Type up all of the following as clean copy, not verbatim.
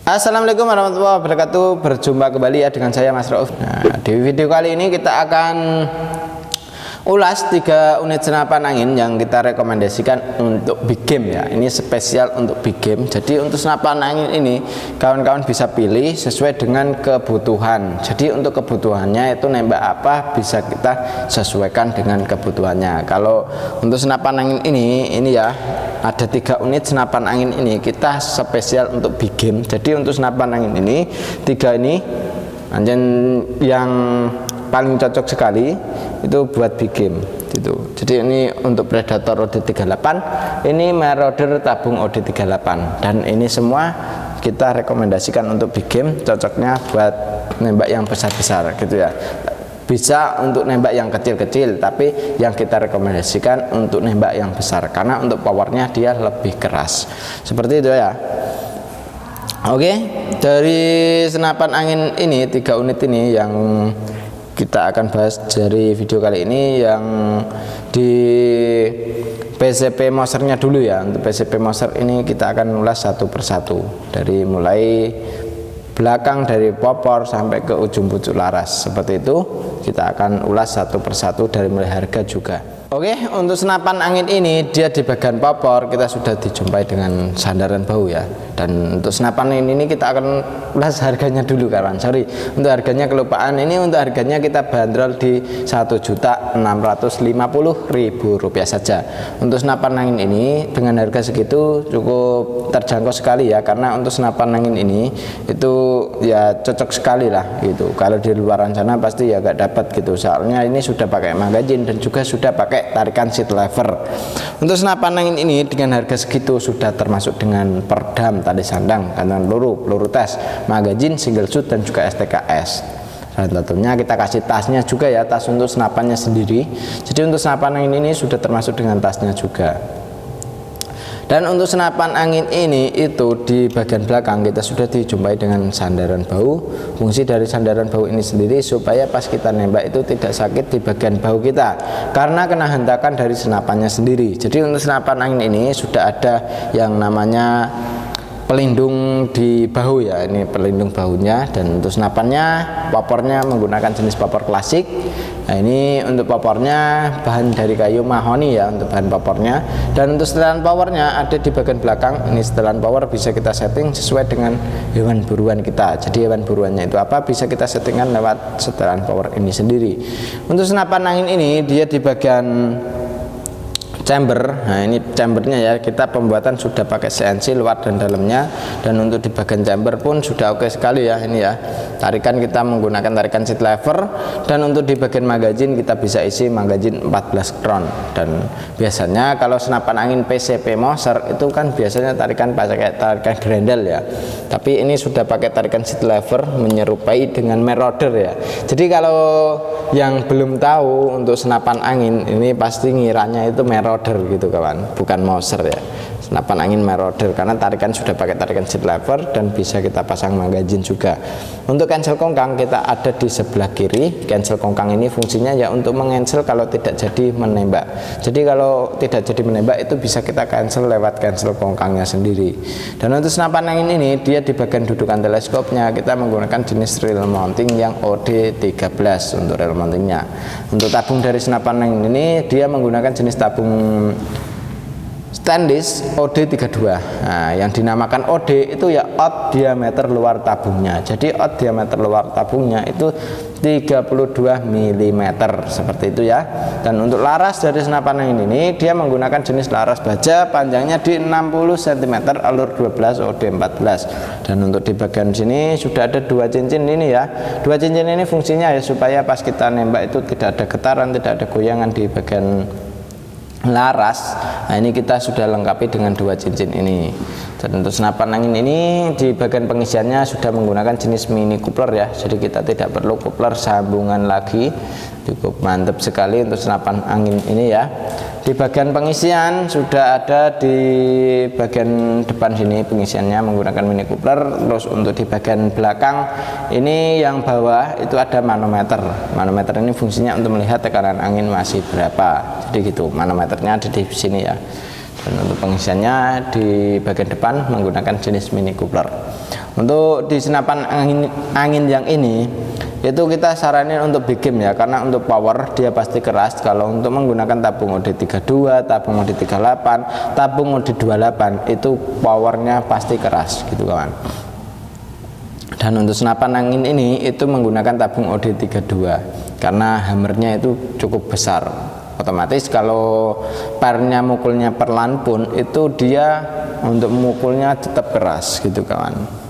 Assalamualaikum warahmatullahi wabarakatuh. Berjumpa kembali ya dengan saya Mas Rauf. Nah, di video kali ini kita akan ulas 3 unit senapan angin yang kita rekomendasikan untuk big game ya. Ini spesial untuk big game. Jadi untuk senapan angin ini kawan-kawan bisa pilih sesuai dengan kebutuhan. Jadi untuk kebutuhannya itu nembak apa bisa kita sesuaikan dengan kebutuhannya. Kalau untuk senapan angin ini ya ada 3 unit senapan angin ini kita spesial untuk big game. Jadi untuk senapan angin ini 3 ini yang paling cocok sekali itu buat big game gitu. Jadi ini untuk Predator OD38, ini Marauder tabung OD38, dan ini semua kita rekomendasikan untuk big game, cocoknya buat nembak yang besar-besar gitu ya. Bisa untuk nembak yang kecil-kecil, tapi yang kita rekomendasikan untuk nembak yang besar karena untuk powernya dia lebih keras. Seperti itu ya. Oke, dari senapan angin ini 3 unit ini yang kita akan bahas dari video kali ini, yang di PCP Mosernya dulu ya. Untuk PCP Moser ini kita akan ulas satu persatu, dari mulai belakang dari popor sampai ke ujung pucuk laras. Seperti itu kita akan ulas satu persatu dari mulai harga juga. Oke, untuk senapan angin ini dia di bagian popor kita sudah dijumpai dengan sandaran bahu ya. Dan untuk senapan angin ini kita akan ulas harganya dulu kawan. Sorry, untuk harganya kelupaan. Ini untuk harganya kita bandrol di Rp1.650.000 saja. Untuk senapan angin ini dengan harga segitu cukup terjangkau sekali ya, karena untuk senapan angin ini itu ya cocok sekali lah gitu. Kalau di luaran sana pasti ya gak dapat gitu. Soalnya ini sudah pakai magazin dan juga sudah pakai tarikan seat lever. Untuk senapan angin ini dengan harga segitu sudah termasuk dengan perdam, tali sandang, kantong peluru tes, magazin, single shoot, dan juga STKS. Dan tentunya kita kasih tasnya juga ya, tas untuk senapannya sendiri. Jadi untuk senapan angin ini sudah termasuk dengan tasnya juga. Dan untuk senapan angin ini itu di bagian belakang kita sudah dijumpai dengan sandaran bahu. Fungsi dari sandaran bahu ini sendiri supaya pas kita nembak itu tidak sakit di bagian bahu kita karena kena hentakan dari senapannya sendiri. Jadi untuk senapan angin ini sudah ada yang namanya pelindung di bahu ya, ini pelindung bahunya. Dan untuk senapannya, popornya menggunakan jenis popor klasik. Nah, ini untuk popornya bahan dari kayu mahoni ya untuk bahan popornya. Dan untuk setelan powernya ada di bagian belakang. Ini setelan power bisa kita setting sesuai dengan hewan buruan kita. Jadi hewan buruannya itu apa bisa kita settingkan lewat setelan power ini sendiri. Untuk senapan angin ini dia di bagian chamber. Nah, ini chambernya ya, kita pembuatan sudah pakai CNC luar dan dalamnya. Dan untuk di bagian chamber pun sudah oke sekali ya. Ini ya, tarikan kita menggunakan tarikan seat lever. Dan untuk di bagian magazin kita bisa isi magazin 14 round. Dan biasanya kalau senapan angin PCP Moser itu kan biasanya tarikan pakai tarikan grendel ya, tapi ini sudah pakai tarikan seat lever menyerupai dengan Marauder ya. Jadi kalau yang belum tahu untuk senapan angin ini pasti ngiranya itu Marauder gitu kawan, bukan Moser ya. Senapan angin Marauder karena tarikan sudah pakai tarikan seat lever dan bisa kita pasang magazin juga. Untuk cancel kongkang kita ada di sebelah kiri. Cancel kongkang ini fungsinya ya untuk mencancel kalau tidak jadi menembak. Jadi kalau tidak jadi menembak itu bisa kita cancel lewat cancel kongkangnya sendiri. Dan untuk senapan angin ini dia di bagian dudukan teleskopnya kita menggunakan jenis reel mounting yang OD13 untuk reel mountingnya. Untuk tabung dari senapan angin ini dia menggunakan jenis tabung stainless OD32. Nah, yang dinamakan OD itu ya odd diameter luar tabungnya. Jadi odd diameter luar tabungnya itu 32 mm seperti itu ya. Dan untuk laras dari senapan angin ini dia menggunakan jenis laras baja, panjangnya di 60 cm, alur 12 OD14. Dan untuk di bagian sini sudah ada 2 cincin ini ya. 2 cincin ini fungsinya ya supaya pas kita nembak itu tidak ada getaran, tidak ada goyangan di bagian laras. Nah, ini kita sudah lengkapi dengan 2 cincin ini. Dan untuk senapan angin ini di bagian pengisiannya sudah menggunakan jenis mini coupler ya, jadi kita tidak perlu coupler sambungan lagi. Cukup mantap sekali untuk senapan angin ini ya. Di bagian pengisian sudah ada di bagian depan sini pengisiannya menggunakan mini coupler. Terus untuk di bagian belakang ini yang bawah itu ada manometer. Manometer ini fungsinya untuk melihat tekanan angin masih berapa. Jadi gitu, manometernya ada di sini ya. Dan untuk pengisiannya di bagian depan menggunakan jenis mini coupler. Untuk di senapan angin yang ini itu kita saranin untuk big game ya, karena untuk power dia pasti keras. Kalau untuk menggunakan tabung OD32, tabung OD38, tabung OD28 itu powernya pasti keras gitu kawan. Dan untuk senapan angin ini itu menggunakan tabung OD32 karena hammernya itu cukup besar. Otomatis kalau parnya mukulnya perlahan pun itu dia untuk memukulnya tetap keras gitu kawan.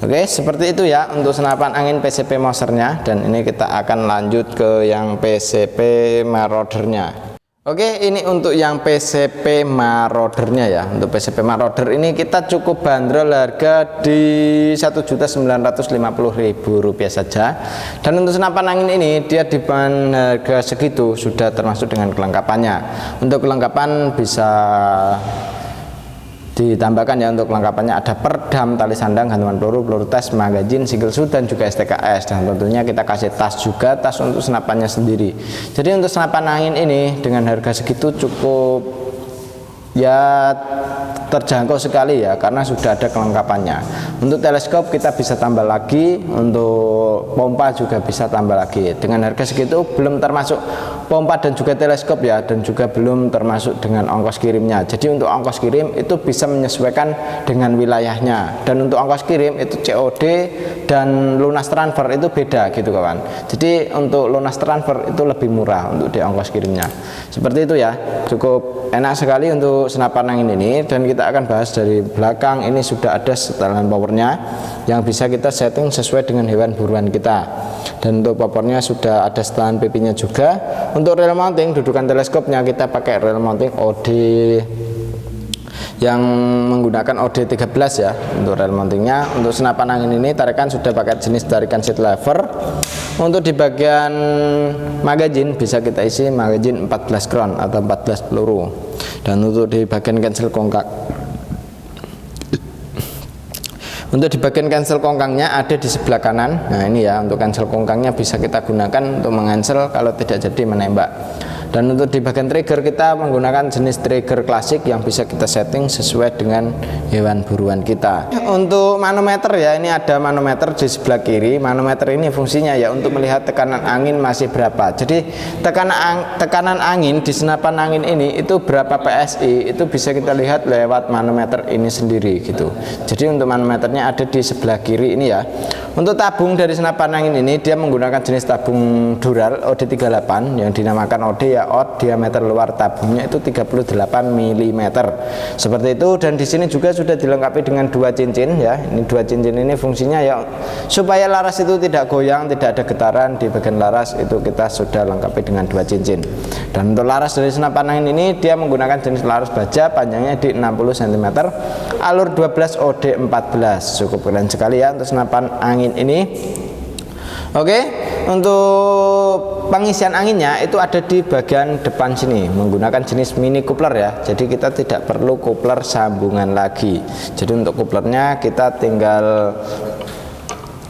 Oke, seperti itu ya untuk senapan angin PCP Mosernya. Dan ini kita akan lanjut ke yang PCP Maraudernya. Oke, ini untuk yang PCP Maraudernya ya. Untuk PCP Marauder ini kita cukup bandrol harga di Rp1.950.000 saja. Dan untuk senapan angin ini dia di harga segitu sudah termasuk dengan kelengkapannya. Untuk kelengkapan bisa ditambahkan ya, untuk kelengkapannya ada perdam, tali sandang, gantungan peluru, peluru tes, magazin, single shoot, dan juga STKS. Dan tentunya kita kasih tas juga, tas untuk senapannya sendiri. Jadi untuk senapan angin ini dengan harga segitu cukup ya terjangkau sekali ya, karena sudah ada kelengkapannya. Untuk teleskop kita bisa tambah lagi, untuk pompa juga bisa tambah lagi. Dengan harga segitu belum termasuk pompa dan juga teleskop ya, dan juga belum termasuk dengan ongkos kirimnya. Jadi untuk ongkos kirim itu bisa menyesuaikan dengan wilayahnya, dan untuk ongkos kirim itu COD dan lunas transfer itu beda gitu kawan. Jadi untuk lunas transfer itu lebih murah untuk di ongkos kirimnya. Seperti itu ya, cukup enak sekali untuk senapan angin ini. Dan kita akan bahas dari belakang. Ini sudah ada setelan powernya yang bisa kita setting sesuai dengan hewan buruan kita. Dan untuk powernya sudah ada setelan PP-nya juga. Untuk rail mounting, dudukan teleskopnya kita pakai rail mounting OD yang menggunakan OD13 ya untuk rail mountingnya. Untuk senapan angin ini tarikan sudah pakai jenis tarikan seat lever. Untuk di bagian magazin bisa kita isi magazin 14 crown atau 14 peluru. Dan untuk di bagian cancel kongkang, untuk di bagian cancel kongkangnya ada di sebelah kanan. Nah ini ya, untuk cancel kongkangnya bisa kita gunakan untuk mengancel kalau tidak jadi menembak. Dan untuk di bagian trigger kita menggunakan jenis trigger klasik yang bisa kita setting sesuai dengan hewan buruan kita. Untuk manometer ya, ini ada manometer di sebelah kiri. Manometer ini fungsinya ya untuk melihat tekanan angin masih berapa. Jadi tekanan angin di senapan angin ini itu berapa PSI itu bisa kita lihat lewat manometer ini sendiri gitu. Jadi untuk manometernya ada di sebelah kiri ini ya. Untuk tabung dari senapan angin ini dia menggunakan jenis tabung Dural OD38 yang dinamakan OD ya, diameter luar tabungnya itu 38 mm seperti itu. Dan di sini juga sudah dilengkapi dengan dua cincin ya. Ini dua cincin ini fungsinya ya supaya laras itu tidak goyang, tidak ada getaran di bagian laras, itu kita sudah lengkapi dengan dua cincin. Dan untuk laras dari senapan angin ini dia menggunakan jenis laras baja, panjangnya di 60 cm, alur 12 OD14. Cukup keren sekali ya untuk senapan angin ini. Oke, untuk pengisian anginnya itu ada di bagian depan sini menggunakan jenis mini coupler ya. Jadi kita tidak perlu coupler sambungan lagi. Jadi untuk couplernya kita tinggal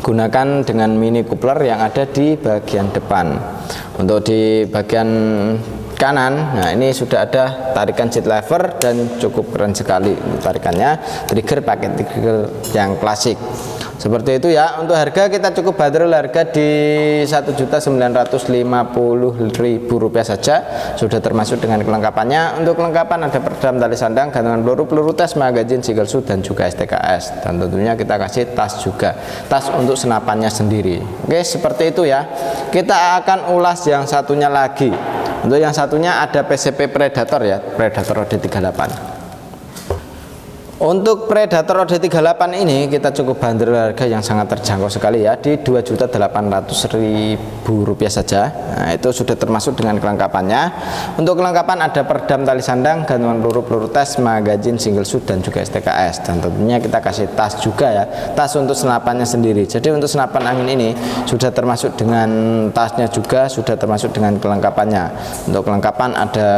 gunakan dengan mini coupler yang ada di bagian depan. Untuk di bagian kanan, nah ini sudah ada tarikan seat lever dan cukup keren sekali untuk tarikannya. Trigger pakai trigger yang klasik. Seperti itu ya. Untuk harga kita cukup bandrol harga di Rp1.950.000 saja, sudah termasuk dengan kelengkapannya. Untuk kelengkapan ada perdam, tali sandang, gantungan peluru, peluru tes, magazin, single shoot, dan juga STKS. Dan tentunya kita kasih tas juga, tas untuk senapannya sendiri. Oke, seperti itu ya. Kita akan ulas yang satunya lagi. Untuk yang satunya ada PCP Predator ya, Predator OD38. Untuk Predator OD38 ini kita cukup bandrol harga yang sangat terjangkau sekali ya, di Rp2.800.000 saja. Nah itu sudah termasuk dengan kelengkapannya. Untuk kelengkapan ada perdam, tali sandang, gantungan peluru, peluru tes, magazin, single shoot, dan juga STKS. Dan tentunya kita kasih tas juga ya, tas untuk senapannya sendiri. Jadi untuk senapan angin ini sudah termasuk dengan tasnya juga, sudah termasuk dengan kelengkapannya. Untuk kelengkapan ada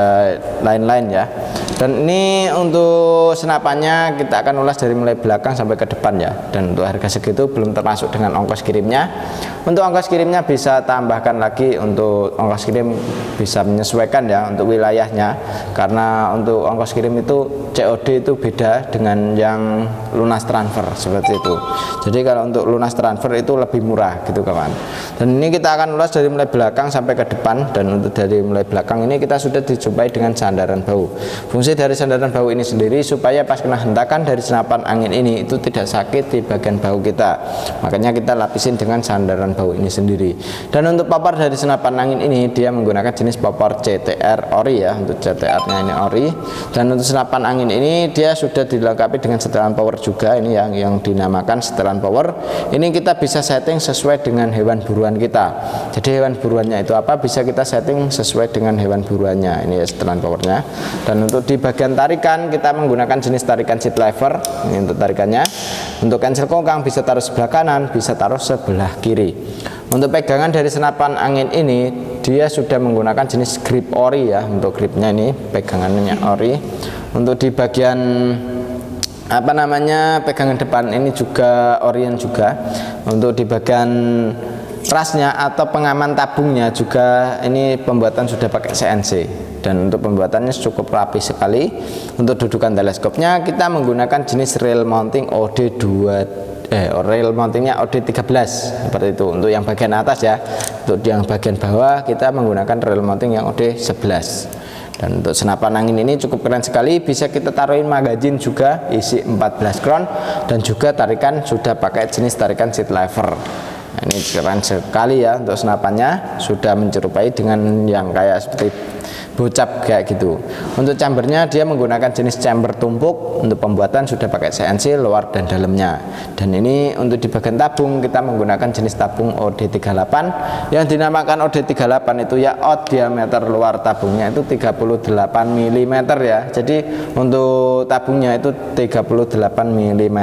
lain-lain ya. Dan ini untuk senapannya semuanya kita akan ulas dari mulai belakang sampai ke depan ya. Dan untuk harga segitu belum termasuk dengan ongkos kirimnya. Untuk ongkos kirimnya bisa tambahkan lagi, untuk ongkos kirim bisa menyesuaikan ya untuk wilayahnya, karena untuk ongkos kirim itu COD itu beda dengan yang lunas transfer seperti itu. Jadi kalau untuk lunas transfer itu lebih murah gitu kawan. Dan ini kita akan ulas dari mulai belakang sampai ke depan. Dan untuk dari mulai belakang ini kita sudah dijumpai dengan sandaran bau. Fungsi dari sandaran bau ini sendiri supaya pas kena hentakan dari senapan angin ini itu tidak sakit di bagian bau kita. Makanya kita lapisin dengan sandaran bau ini sendiri. Dan untuk popor dari senapan angin ini dia menggunakan jenis popor CTR ori ya. Untuk CTR-nya ini ori. Dan untuk senapan angin ini dia sudah dilengkapi dengan setelan power juga. Ini yang dinamakan setelan power. Ini kita bisa setting sesuai dengan hewan buruan kita. Jadi hewan buruannya itu apa, bisa kita setting sesuai dengan hewan buruannya. Ini ya setelan powernya. Dan untuk di bagian tarikan kita menggunakan jenis tarikan seat lever. Ini untuk tarikannya. Untuk cancel kongkang bisa taruh sebelah kanan, bisa taruh sebelah kiri. Untuk pegangan dari senapan angin ini dia sudah menggunakan jenis grip ori ya. Untuk gripnya ini pegangannya ori. Untuk di bagian pegangan depan ini juga orien juga. Untuk di bagian rasnya atau pengaman tabungnya juga ini pembuatan sudah pakai CNC. Dan untuk pembuatannya cukup rapi sekali. Untuk dudukan teleskopnya kita menggunakan jenis rail mounting OD2 rail mountingnya OD13 seperti itu. Untuk yang bagian atas ya. Untuk yang bagian bawah kita menggunakan rail mounting yang OD11. Dan untuk senapan angin ini cukup keren sekali, bisa kita taruhin magazin juga isi 14 crown, dan juga tarikan sudah pakai jenis tarikan seat lever. Nah, ini keren sekali ya. Untuk senapannya sudah menyerupai dengan yang kayak seperti bocap kayak gitu. Untuk chambernya dia menggunakan jenis chamber tumpuk. Untuk pembuatan sudah pakai CNC luar dan dalamnya. Dan ini untuk di bagian tabung kita menggunakan jenis tabung OD38 yang dinamakan OD38 itu ya, out diameter luar tabungnya itu 38 mm ya. Jadi untuk tabungnya itu 38 mm.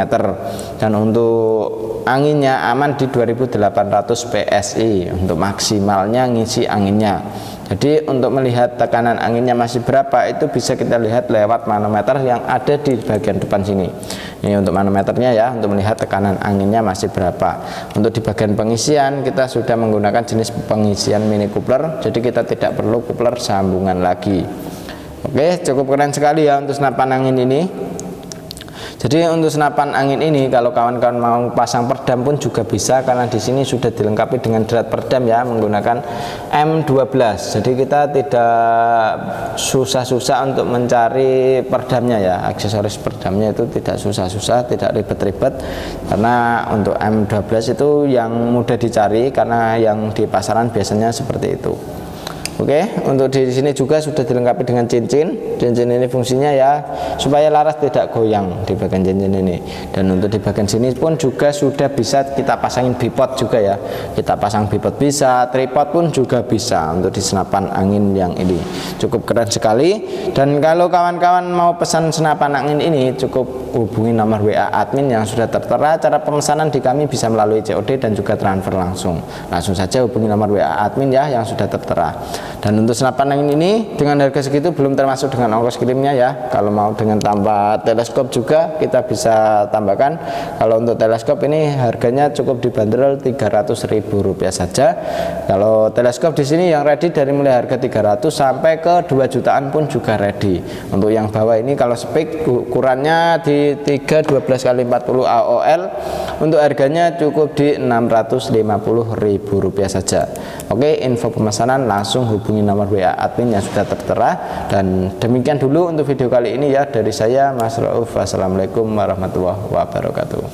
Dan untuk anginnya aman di 2800 PSI untuk maksimalnya ngisi anginnya. Jadi untuk melihat tekanan anginnya masih berapa itu bisa kita lihat lewat manometer yang ada di bagian depan sini. Ini untuk manometernya ya, untuk melihat tekanan anginnya masih berapa. Untuk di bagian pengisian kita sudah menggunakan jenis pengisian mini coupler. Jadi kita tidak perlu coupler sambungan lagi. Oke, cukup keren sekali ya untuk senapan angin ini. Jadi untuk senapan angin ini kalau kawan-kawan mau pasang perdam pun juga bisa, karena di sini sudah dilengkapi dengan drat perdam ya, menggunakan M12. Jadi kita tidak susah-susah untuk mencari perdamnya ya, aksesoris perdamnya itu tidak susah-susah, tidak ribet-ribet, karena untuk M12 itu yang mudah dicari, karena yang di pasaran biasanya seperti itu. Oke, untuk di sini juga sudah dilengkapi dengan cincin. Cincin ini fungsinya ya supaya laras tidak goyang di bagian cincin ini. Dan untuk di bagian sini pun juga sudah bisa kita pasangin bipod juga ya. Kita pasang bipod bisa, tripod pun juga bisa untuk di senapan angin yang ini. Cukup keren sekali. Dan kalau kawan-kawan mau pesan senapan angin ini cukup hubungi nomor WA admin yang sudah tertera. Cara pemesanan di kami bisa melalui COD dan juga transfer langsung. Langsung saja hubungi nomor WA admin ya yang sudah tertera. Dan untuk senapan angin ini dengan harga segitu belum termasuk dengan ongkos kirimnya ya. Kalau mau dengan tambah teleskop juga kita bisa tambahkan. Kalau untuk teleskop ini harganya cukup dibanderol Rp300.000 saja. Kalau teleskop di sini yang ready dari mulai harga 300 sampai ke 2 jutaan pun juga ready. Untuk yang bawah ini kalau spek ukurannya di 312x40 AOL, untuk harganya cukup di Rp650.000 saja. Oke, info pemesanan langsung hubungi nomor WA admin yang sudah tertera. Dan demikian dulu untuk video kali ini ya dari saya Mas Rauf. Wassalamualaikum warahmatullahi wabarakatuh.